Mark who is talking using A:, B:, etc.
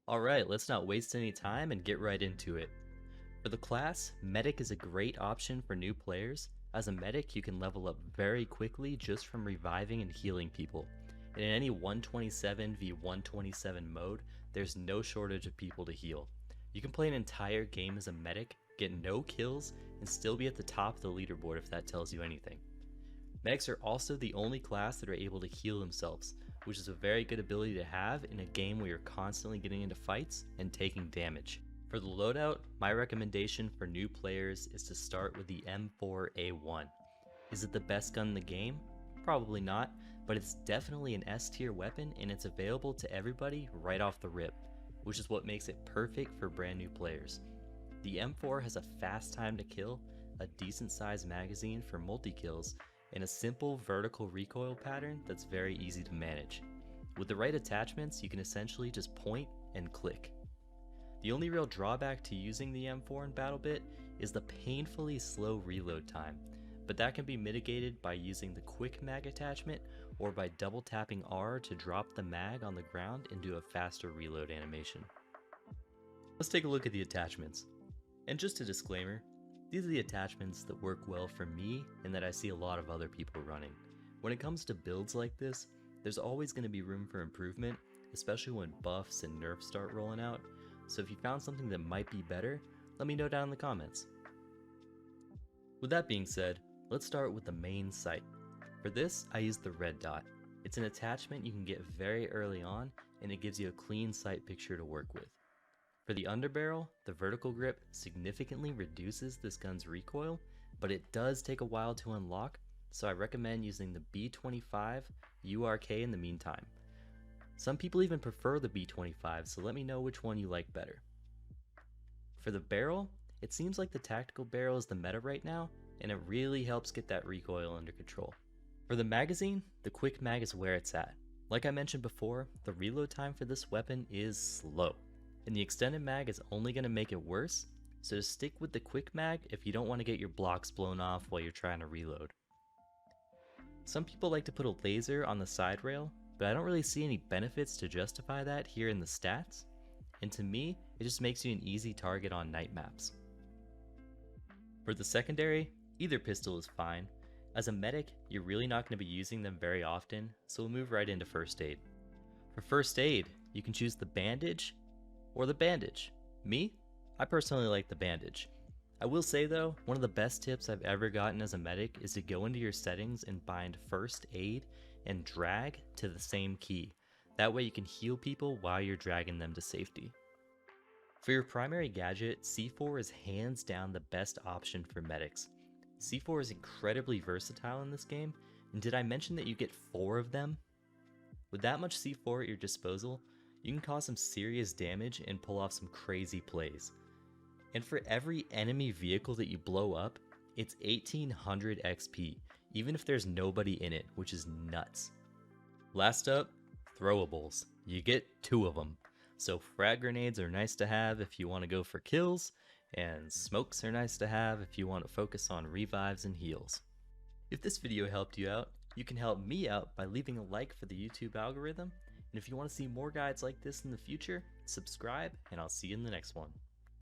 A: Alright, let's not waste any time and get right into it. For the class, Medic is a great option for new players. As a Medic, you can level up very quickly just from reviving and healing people. And in any 127 v 127 mode, there's no shortage of people to heal. You can play an entire game as a Medic, get no kills, and still be at the top of the leaderboard if that tells you anything. Medics are also the only class that are able to heal themselves, which is a very good ability to have in a game where you're constantly getting into fights and taking damage. For the loadout, my recommendation for new players is to start with the M4A1. Is it the best gun in the game? Probably not, but it's definitely an S tier weapon and it's available to everybody right off the rip, which is what makes it perfect for brand new players. The M4 has a fast time to kill, a decent sized magazine for multi-kills, and a simple vertical recoil pattern that's very easy to manage. With the right attachments, you can essentially just point and click. The only real drawback to using the M4 in BattleBit is the painfully slow reload time, but that can be mitigated by using the quick mag attachment or by double tapping R to drop the mag on the ground and do a faster reload animation. Let's take a look at the attachments. And just a disclaimer, these are the attachments that work well for me and that I see a lot of other people running. When it comes to builds like this, there's always going to be room for improvement, especially when buffs and nerfs start rolling out, so if you found something that might be better, let me know down in the comments. With that being said, let's start with the main sight. For this, I use the red dot. It's an attachment you can get very early on, and it gives you a clean sight picture to work with. For the underbarrel, the vertical grip significantly reduces this gun's recoil, but it does take a while to unlock, so I recommend using the B25 URK in the meantime. Some people even prefer the B25, so let me know which one you like better. For the barrel, it seems like the tactical barrel is the meta right now, and it really helps get that recoil under control. For the magazine, the quick mag is where it's at. Like I mentioned before, the reload time for this weapon is slow, and the extended mag is only going to make it worse, so just stick with the quick mag if you don't want to get your blocks blown off while you're trying to reload. Some people like to put a laser on the side rail, but I don't really see any benefits to justify that here in the stats, and to me, it just makes you an easy target on night maps. For the secondary, either pistol is fine. As a medic, you're really not going to be using them very often, so we'll move right into first aid. For first aid, you can choose the bandage or the bandage. Me? I personally like the bandage. I will say though, one of the best tips I've ever gotten as a medic is to go into your settings and bind first aid and drag to the same key. That way you can heal people while you're dragging them to safety. For your primary gadget, C4 is hands down the best option for medics. C4 is incredibly versatile in this game, and did I mention that you get 4 of them? With that much C4 at your disposal, you can cause some serious damage and pull off some crazy plays. And for every enemy vehicle that you blow up, it's 1800 XP, even if there's nobody in it, which is nuts. Last up, throwables. You get 2 of them. So frag grenades are nice to have if you want to go for kills, and smokes are nice to have if you want to focus on revives and heals. If this video helped you out, you can help me out by leaving a like for the YouTube algorithm, and if you want to see more guides like this in the future, subscribe, and I'll see you in the next one.